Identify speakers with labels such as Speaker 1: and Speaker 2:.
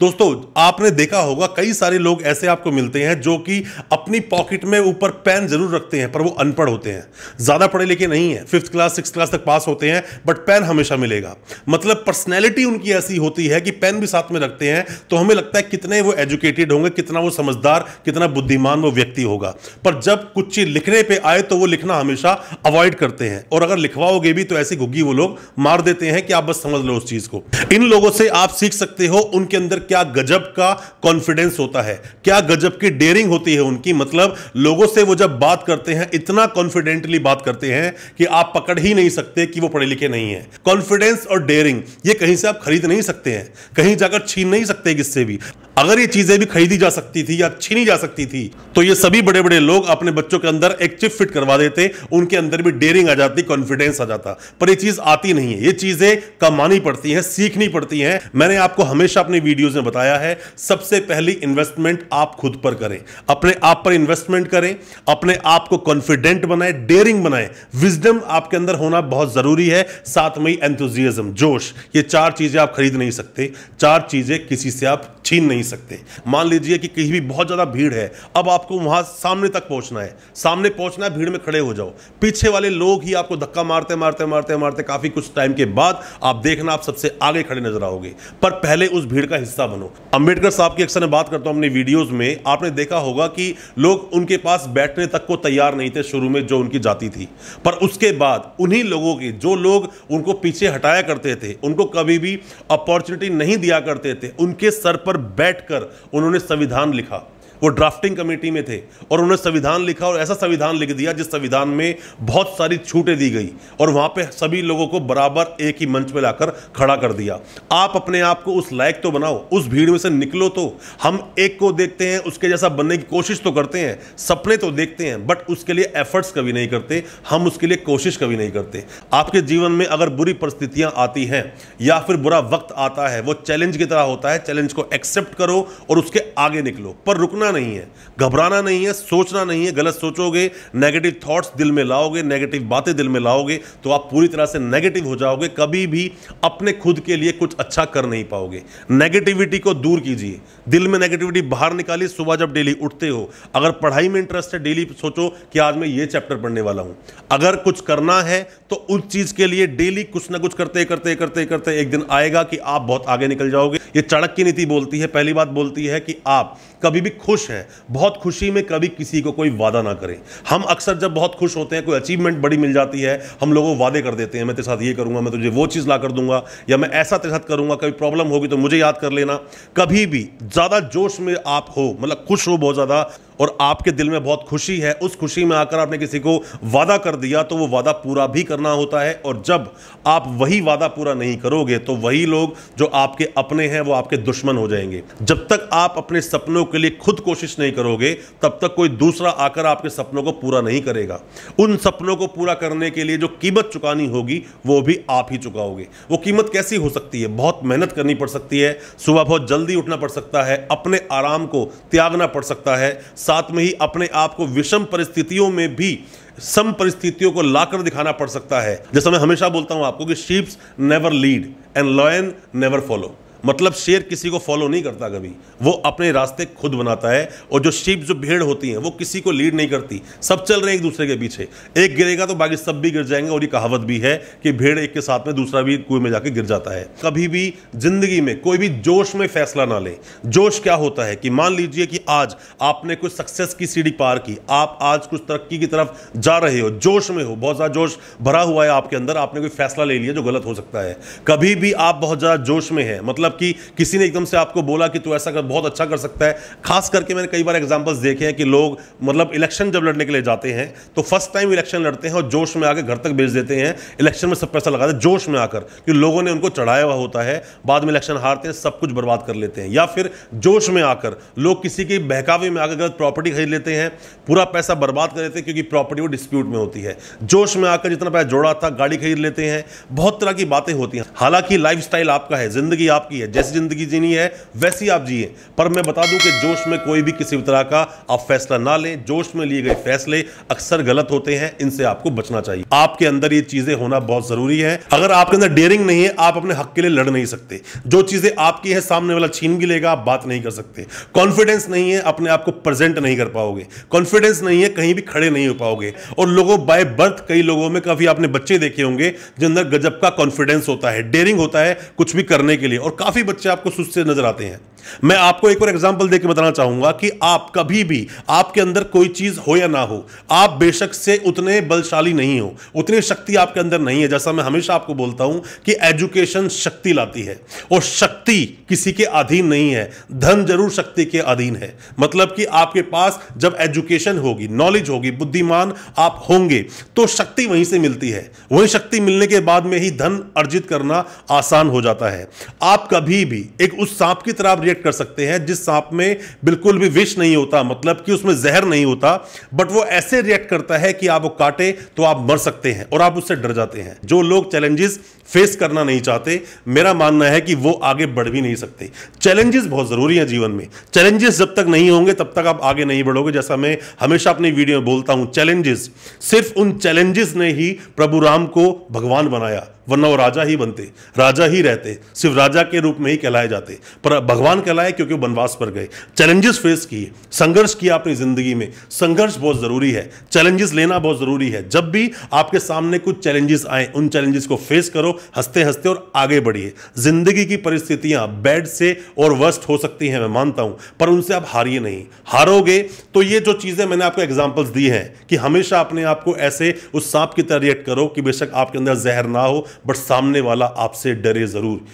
Speaker 1: दोस्तों आपने देखा होगा कई सारे लोग ऐसे आपको मिलते हैं जो कि अपनी पॉकेट में ऊपर पेन जरूर रखते हैं, पर वो अनपढ़ होते हैं, ज्यादा पढ़े लिखे नहीं है, 5th क्लास 6th क्लास तक पास होते हैं, बट पेन हमेशा मिलेगा। मतलब पर्सनैलिटी उनकी ऐसी होती है कि पेन भी साथ में रखते हैं तो हमें लगता है कितने वो एजुकेटेड होंगे, कितना वो समझदार, कितना बुद्धिमान वो व्यक्ति होगा। पर जब कुछ चीज लिखने पे आए तो वो लिखना हमेशा अवॉइड करते हैं, और अगर लिखवाओगे भी तो ऐसी घुग्गी वो लोग मार देते हैं कि आप बस समझ लो उस चीज को। इन लोगों से आप सीख सकते हो उनके अंदर क्या गजब का कॉन्फिडेंस होता है, क्या गजब की डेयरिंग होती है उनकी। मतलब लोगों से वो जब बात करते हैं इतना कॉन्फिडेंटली बात करते हैं कि आप पकड़ ही नहीं सकते कि वो पढ़े लिखे नहीं है। कॉन्फिडेंस और डेयरिंग ये कहीं से आप खरीद नहीं सकते हैं, कहीं जाकर छीन नहीं सकते किससे भी। अगर ये चीजें भी खरीदी जा सकती थी या छीनी जा सकती थी तो ये सभी बड़े बड़े लोग अपने बच्चों के अंदर एक चिप फिट करवा देते, उनके अंदर भी डेयरिंग आ जाती, कॉन्फिडेंस आ जाता। पर ये चीज आती नहीं है, ये चीजें कमानी पड़ती हैं, सीखनी पड़ती हैं। मैंने आपको हमेशा अपनी वीडियोस में बताया है, सबसे पहली इन्वेस्टमेंट आप खुद पर करें, अपने आप पर इन्वेस्टमेंट करें, अपने आप को कॉन्फिडेंट बनाएं, डेयरिंग बनाएं। विजडम आपके अंदर होना बहुत जरूरी है, साथ में एंथुसियाज्म, जोश। ये 4 चीजें आप खरीद नहीं सकते, 4 चीजें किसी से आप छीन नहीं सकते। मान लीजिए कि कहीं भी बहुत ज्यादा भीड़ है, अब आपको वहां सामने तक पहुंचना है, सामने पहुंचना है, भीड़ में खड़े हो जाओ, पीछे वाले लोग ही आपको धक्का मारते मारते मारते मारते काफी कुछ टाइम के बाद आप देखना आप सबसे आगे खड़े नजर आओगे, पर पहले उस भीड़ का हिस्सा बनो। अंबेडकर साहब की अक्सर मैं बात करता हूं अपनी वीडियोस में, आपने देखा होगा कि लोग उनके पास बैठने तक को तैयार नहीं थे शुरू में, जो उनकी जाति थी, पर उसके बाद उन्हीं लोगों की, जो लोग उनको पीछे हटाया करते थे, उनको कभी भी अपॉर्चुनिटी नहीं दिया करते थे, उनके सर पर बैठकर उन्होंने संविधान लिखा। वो ड्राफ्टिंग कमेटी में थे और उन्होंने संविधान लिखा, और ऐसा संविधान लिख दिया जिस संविधान में बहुत सारी छूटें दी गई और वहां पे सभी लोगों को बराबर एक ही मंच पे लाकर खड़ा कर दिया। आप अपने आप को उस लायक तो बनाओ, उस भीड़ में से निकलो। तो हम एक को देखते हैं, उसके जैसा बनने की कोशिश तो करते हैं, सपने तो देखते हैं, बट उसके लिए एफर्ट्स कभी नहीं करते, हम उसके लिए कोशिश कभी नहीं करते। आपके जीवन में अगर बुरी परिस्थितियां आती हैं या फिर बुरा वक्त आता है, वो चैलेंज की तरह होता है, चैलेंज को एक्सेप्ट करो और उसके आगे निकलो, पर रुकना नहीं है, घबराना नहीं है, सोचना नहीं है। गलत सोचोगे, नेगेटिव थॉट्स दिल में लाओगे, नेगेटिव बातें दिल में लाओगे तो आप पूरी तरह से नेगेटिव हो जाओगे, कभी भी अपने खुद के लिए कुछ अच्छा कर नहीं पाओगे। नेगेटिविटी को दूर कीजिए, दिल में नेगेटिविटी बाहर निकालिए। सुबह जब डेली उठते हो, अगर पढ़ाई में इंटरेस्ट है, डेली सोचो कि आज मैं ये चैप्टर पढ़ने वाला हूं। अगर कुछ करना है तो उस चीज के लिए डेली कुछ ना कुछ करते करते करते करते एक दिन आएगा कि आप बहुत आगे निकल जाओगे। ये चाणक्य नीति बोलती है, पहली बात बोलती है कि आप कभी भी खुश हैं, बहुत खुशी में कभी किसी को कोई वादा ना करें। हम अक्सर जब बहुत खुश होते हैं, कोई अचीवमेंट बड़ी मिल जाती है, हम लोगों को वादे कर देते हैं, मैं तेरे साथ ये करूंगा, मैं तुझे वो चीज ला कर दूंगा, या मैं ऐसा तेरे साथ करूंगा, कभी प्रॉब्लम होगी तो मुझे याद कर लेना। कभी भी ज्यादा जोश में आप हो, मतलब खुश हो बहुत ज्यादा, और आपके दिल में बहुत खुशी है, उस खुशी में आकर आपने किसी को वादा कर दिया तो वो वादा पूरा भी करना होता है। और जब आप वही वादा पूरा नहीं करोगे तो वही लोग जो आपके अपने हैं वो आपके दुश्मन हो जाएंगे। जब तक आप अपने सपनों के लिए खुद कोशिश नहीं करोगे तब तक कोई दूसरा आकर आपके सपनों को पूरा नहीं करेगा। उन सपनों को पूरा करने के लिए जो कीमत चुकानी होगी वो भी आप ही चुकाओगे। वो कीमत कैसी हो सकती है? बहुत मेहनत करनी पड़ सकती है, सुबह बहुत जल्दी उठना पड़ सकता है, अपने आराम को त्यागना पड़ सकता है, साथ में ही अपने आप को विषम परिस्थितियों में भी सम परिस्थितियों को लाकर दिखाना पड़ सकता है। जैसा मैं हमेशा बोलता हूं आपको कि sheeps never lead and lion never follow. मतलब शेर किसी को फॉलो नहीं करता, कभी वो अपने रास्ते खुद बनाता है। और जो शीप, जो भेड़ होती हैं, वो किसी को लीड नहीं करती, सब चल रहे हैं एक दूसरे के पीछे, एक गिरेगा तो बाकी सब भी गिर जाएंगे। और ये कहावत भी है कि भेड़ एक के साथ में दूसरा भी कुएं में जाके गिर जाता है। कभी भी जिंदगी में कोई भी जोश में फैसला ना ले। जोश क्या होता है कि मान लीजिए कि आज आपने कुछ सक्सेस की सीढ़ी पार की, आप आज कुछ तरक्की की तरफ जा रहे हो, जोश में हो, बहुत ज्यादा जोश भरा हुआ है आपके अंदर, आपने कोई फैसला ले लिया जो गलत हो सकता है। कभी भी आप बहुत ज्यादा जोश में है, मतलब कि किसी ने एकदम से आपको बोला कि तू ऐसा कर, बहुत अच्छा कर सकता है। खास करके मैंने कई बार एग्जांपल्स देखे हैं कि लोग मतलब इलेक्शन जब लड़ने के लिए जाते हैं तो फर्स्ट टाइम इलेक्शन लड़ते हैं और जोश में आकर घर तक भेज देते हैं, इलेक्शन में सब पैसा लगाते हैं जोश में आकर, कि लोगों ने उनको चढ़ाया हुआ होता है, बाद में इलेक्शन हारते हैं, सब कुछ बर्बाद कर लेते हैं। या फिर जोश में आकर लोग किसी के बहकावे में आकर गलत प्रॉपर्टी खरीद लेते हैं, पूरा पैसा बर्बाद कर देते हैं क्योंकि प्रॉपर्टी वो डिस्प्यूट में होती है। जोश में आकर जितना पैसा जोड़ा था गाड़ी खरीद लेते हैं, बहुत तरह की बातें होती हैं। हालांकि लाइफस्टाइल आपका है, जिंदगी आपकी की है, जैसी जिंदगी जीनी है वैसी आप जिए। पर मैं बता दूं कि जोश में कोई भी किसी भी तरह का आप फैसला ना लें। जोश में लिए गए फैसले अक्सर गलत होते हैं, इनसे आपको बचना चाहिए। आपके अंदर ये चीजें होना बहुत जरूरी है। अगर आपके अंदर डेयरिंग नहीं है, आप अपने हक के लिए लड़ नहीं सकते। जो चीजें आपकी है सामने वाला छीन भी लेगा, आप बात नहीं कर सकते। कॉन्फिडेंस नहीं है, अपने आप को प्रेजेंट नहीं कर पाओगे। कॉन्फिडेंस नहीं है, कहीं भी खड़े नहीं हो पाओगे। और लोगों बाय बर्थ, कई लोगों में काफी आपने बच्चे देखे होंगे जिनके अंदर गजब का कॉन्फिडेंस होता है, डेयरिंग होता है कुछ भी करने के लिए, और काफी बच्चे आपको सुस्त से नजर आते हैं। मैं आपको एक और एग्जांपल देकर बताना चाहूंगा कि आप कभी भी, आपके अंदर कोई चीज हो या ना हो, आप बेशक से उतने बलशाली नहीं हो, उतनी शक्ति आपके अंदर नहीं है। जैसा मैं हमेशा आपको बोलता हूं कि एजुकेशन शक्ति लाती है, और शक्ति किसी के अधीन नहीं है। धन जरूर शक्ति के अधीन है। मतलब कि आपके पास जब एजुकेशन होगी, नॉलेज होगी, बुद्धिमान आप होंगे, तो शक्ति वहीं से मिलती है। वही शक्ति मिलने के बाद में ही धन अर्जित करना आसान हो जाता है। आप कभी भी एक उस सांप की तरह रिएक्ट कर सकते हैं जिस सांप में बिल्कुल भी विष नहीं होता, मतलब कि उसमें जहर नहीं होता, बट वो ऐसे रिएक्ट करता है कि आप वो काटे तो आप मर सकते हैं, और आप उससे डर जाते हैं। जो लोग चैलेंजेस फेस करना नहीं चाहते, मेरा मानना है कि वो आगे बढ़ भी नहीं सकते। चैलेंजेस बहुत जरूरी हैं जीवन में। चैलेंजेस जब तक नहीं होंगे तब तक आप आगे नहीं बढ़ोगे। जैसा मैं हमेशा अपनी वीडियो में बोलता हूं, चैलेंजेस, सिर्फ उन चैलेंजेस ने ही प्रभु राम को भगवान बनाया, वरना वो राजा ही बनते, राजा ही रहते, सिर्फ राजा के रूप में ही कहलाए जाते, पर भगवान कहलाए क्योंकि वो वनवास पर गए। चैलेंजेस फेस किए, संघर्ष किया अपनी जिंदगी में। संघर्ष बहुत जरूरी है, चैलेंजेस लेना बहुत जरूरी है। जब भी आपके सामने कुछ चैलेंजेस आए, उन चैलेंजेस को फेस करो हंसते हंसते और आगे बढ़िए। जिंदगी की परिस्थितियां बैड से और वर्स्ट हो सकती हैं, मैं मानता हूं, पर उनसे आप हारिए नहीं। हारोगे तो ये जो चीजें मैंने आपको एग्जांपल्स दी हैं कि हमेशा अपने आप को ऐसे उस सांप की तरह रिएक्ट करो कि बेशक आपके अंदर जहर ना हो, बट सामने वाला आपसे डरे जरूर।